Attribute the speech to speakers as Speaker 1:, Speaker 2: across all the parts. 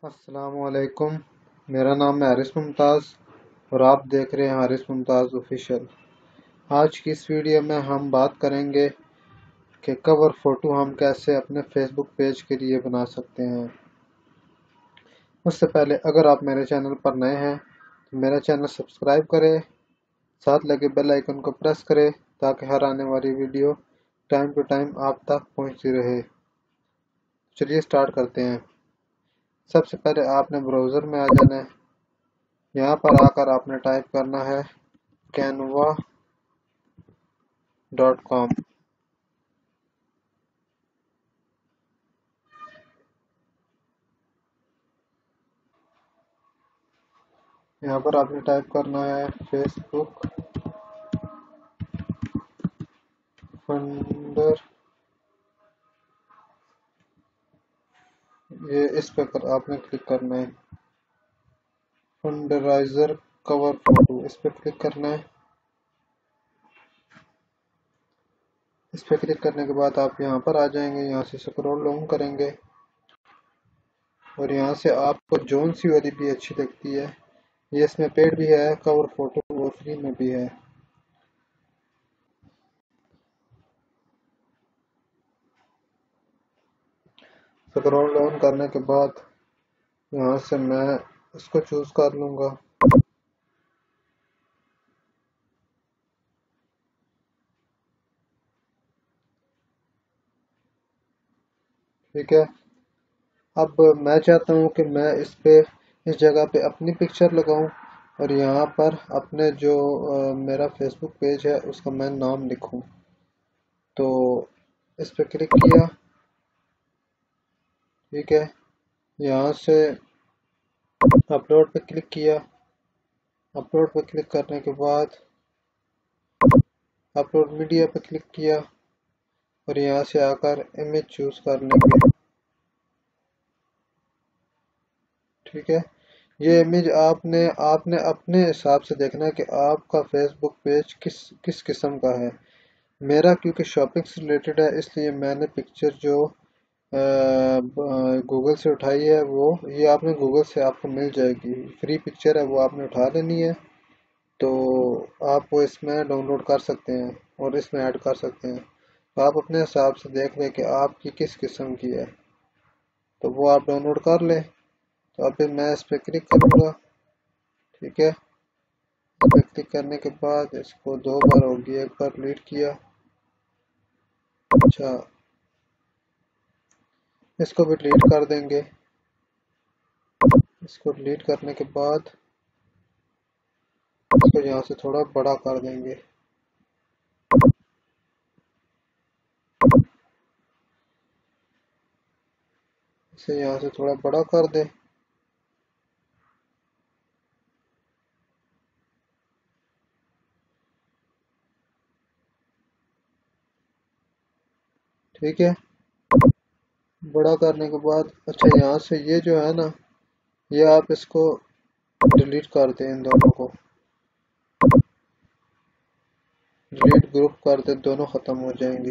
Speaker 1: अस्सलामुअलैकुम। मेरा नाम है हारिस मुमताज़ और आप देख रहे हैं हारिस मुमताज़ ऑफिशियल। आज की इस वीडियो में हम बात करेंगे कि कवर फ़ोटो हम कैसे अपने फेसबुक पेज के लिए बना सकते हैं। उससे पहले अगर आप मेरे चैनल पर नए हैं तो मेरा चैनल सब्सक्राइब करें, साथ लगे बेल आइकन को प्रेस करें ताकि हर आने वाली वीडियो टाइम टू टाइम आप तक पहुंचती रहे। चलिए स्टार्ट करते हैं। सबसे पहले आपने ब्राउज़र में आ जाना है। यहाँ पर आकर आपने टाइप करना है canva.com। यहाँ पर आपने टाइप करना है फेसबुक फंडर। ये इस पर आपने क्लिक करना है। फंडराइजर कवर फोटो, इस पर क्लिक करना है। इस पर क्लिक करने के बाद आप यहाँ पर आ जाएंगे। यहाँ से स्क्रॉल डाउन करेंगे और यहाँ से आपको जोन सी वाली भी अच्छी लगती है, ये इसमें पेड भी है कवर फोटो और फ्री में भी है। स्क्रॉल डाउन करने के बाद यहाँ से मैं इसको चूज कर लूँगा। ठीक है। अब मैं चाहता हूँ कि मैं इस जगह पे अपनी पिक्चर लगाऊं और यहाँ पर अपने जो मेरा फेसबुक पेज है उसका मैं नाम लिखूं। तो इस पर क्लिक किया। ठीक है। यहाँ से अपलोड पे क्लिक किया। अपलोड पे क्लिक करने के बाद अपलोड मीडिया पे क्लिक किया और यहाँ से आकर इमेज चूज कर लेंगे। ठीक है। ये इमेज आपने आपने अपने हिसाब से देखना है कि आपका फेसबुक पेज किस किस किस्म का है। मेरा क्योंकि शॉपिंग से रिलेटेड है इसलिए मैंने पिक्चर जो गूगल से उठाई है वो ये आपने गूगल से आपको मिल जाएगी। फ्री पिक्चर है, वो आपने उठा लेनी है। तो आप वो इसमें डाउनलोड कर सकते हैं और इसमें ऐड कर सकते हैं। तो आप अपने हिसाब से देख लें कि आपकी किस किस्म की है, तो वो आप डाउनलोड कर लें। तो अभी मैं इस पर क्लिक करूँगा। ठीक है। इस पर क्लिक करने के बाद इसको दो बार होगी, एक बार डिलीट किया। अच्छा, इसको भी डिलीट कर देंगे। इसको डिलीट करने के बाद इसको यहाँ से थोड़ा बड़ा कर देंगे। इसे यहाँ से थोड़ा बड़ा कर दें। ठीक है। बड़ा करने के बाद अच्छा यहाँ से ये जो है ना, ये आप इसको डिलीट कर दें। इन दोनों को डिलीट ग्रुप कर दें, दोनों ख़त्म हो जाएंगी।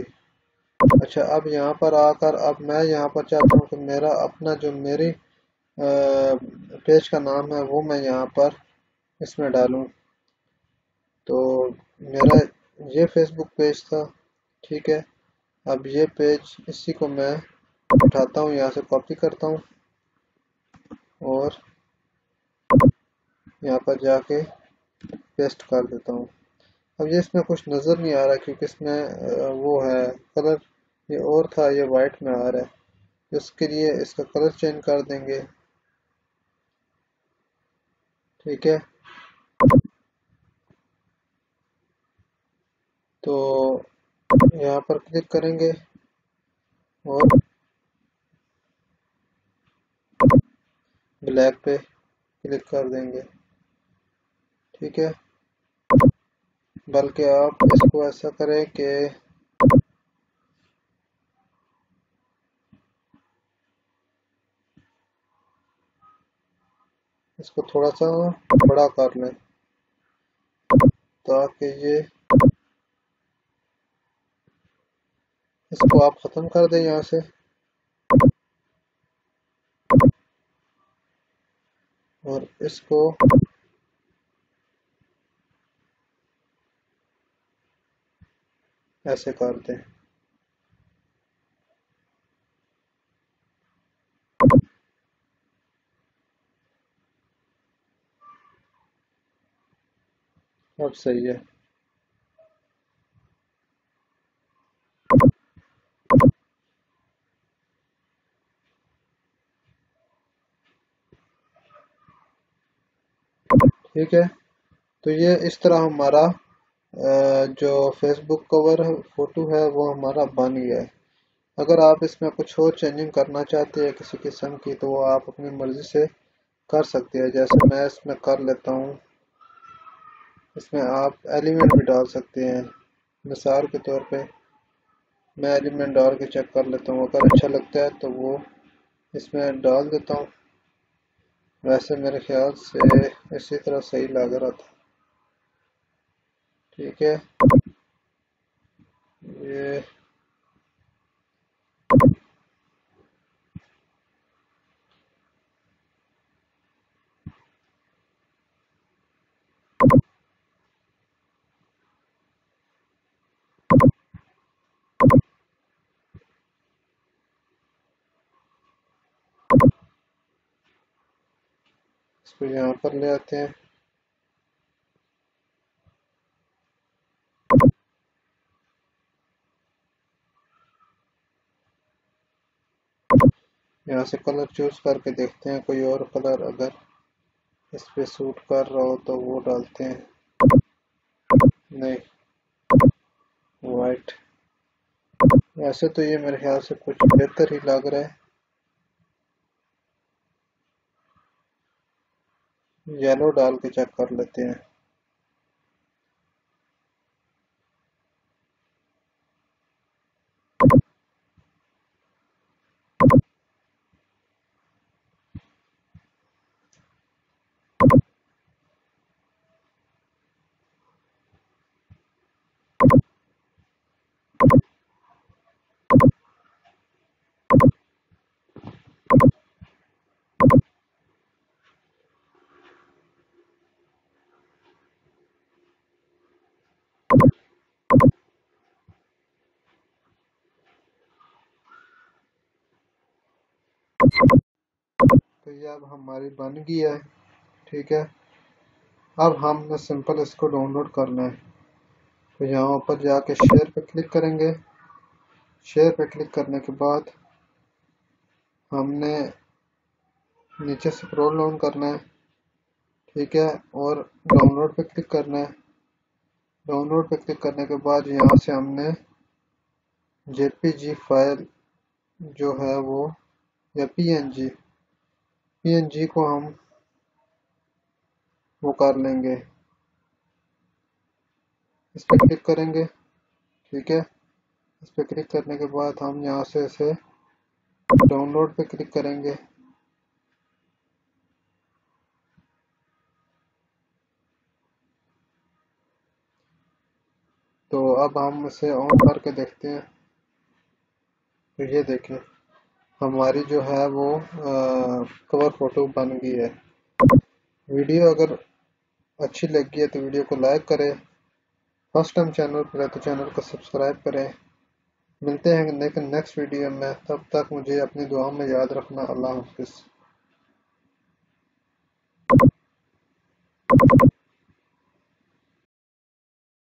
Speaker 1: अच्छा, अब यहाँ पर आकर अब मैं यहाँ पर चाहता हूँ कि मेरा अपना जो मेरी पेज का नाम है वो मैं यहाँ पर इसमें डालूँ। तो मेरा ये फेसबुक पेज था। ठीक है। अब ये पेज इसी को मैं उठाता हूँ, यहाँ से कॉपी करता हूँ और यहाँ पर जाके पेस्ट कर देता हूँ। अब ये इसमें कुछ नज़र नहीं आ रहा क्योंकि इसमें वो है कलर, ये और था ये वाइट में आ रहा है। इसके लिए इसका कलर चेंज कर देंगे। ठीक है। तो यहाँ पर क्लिक करेंगे और ब्लैक पे क्लिक कर देंगे। ठीक है। बल्कि आप इसको ऐसा करें कि इसको थोड़ा सा बड़ा कर लें ताकि ये इसको आप ख़त्म कर दें यहाँ से। और इसको ऐसे कर दें। अब सही है। ठीक है, तो ये इस तरह हमारा जो फेसबुक कवर फोटो है वो हमारा बन गया है। अगर आप इसमें कुछ और चेंजिंग करना चाहते हैं किसी किस्म की, तो वो आप अपनी मर्जी से कर सकते हैं। जैसे मैं इसमें कर लेता हूँ, इसमें आप एलिमेंट भी डाल सकते हैं। मिसाल के तौर पे मैं एलिमेंट डाल के चेक कर लेता हूँ, अगर अच्छा लगता है तो वो इसमें डाल देता हूँ। वैसे मेरे ख्याल से इसी तरह सही लग रहा था। ठीक है, ये इसको यहाँ पर ले आते हैं। यहाँ से कलर चूज करके देखते हैं, कोई और कलर अगर इस पे सूट कर रहा हो तो वो डालते हैं। नहीं, वाइट। वैसे तो ये मेरे ख्याल से कुछ बेहतर ही लग रहा है। येलो डाल के चेक कर लेते हैं। तो ये अब हमारी बन गई है। ठीक है, अब हमने सिंपल इसको डाउनलोड करना है। तो यहाँ ऊपर जाके शेयर पे क्लिक करेंगे। शेयर पे क्लिक करने के बाद हमने नीचे स्क्रॉल डाउन करना है। ठीक है, और डाउनलोड पे क्लिक करना है। डाउनलोड पे क्लिक करने के बाद यहाँ से हमने जेपीजी फाइल जो है वो, या पीएनजी को हम वो कर लेंगे। इस पर क्लिक करेंगे। ठीक है, इस पर क्लिक करने के बाद हम यहाँ से इसे डाउनलोड पे क्लिक करेंगे। तो अब हम इसे ऑन करके देखते हैं। तो ये देखें, हमारी जो है वो कवर फोटो बन गई है। वीडियो अगर अच्छी लगी है तो वीडियो को लाइक करें। फर्स्ट टाइम चैनल पर है तो चैनल को सब्सक्राइब करें। मिलते हैं लेकिन नेक्स्ट वीडियो में, तब तक मुझे अपनी दुआ में याद रखना। अल्लाह हाफिज़।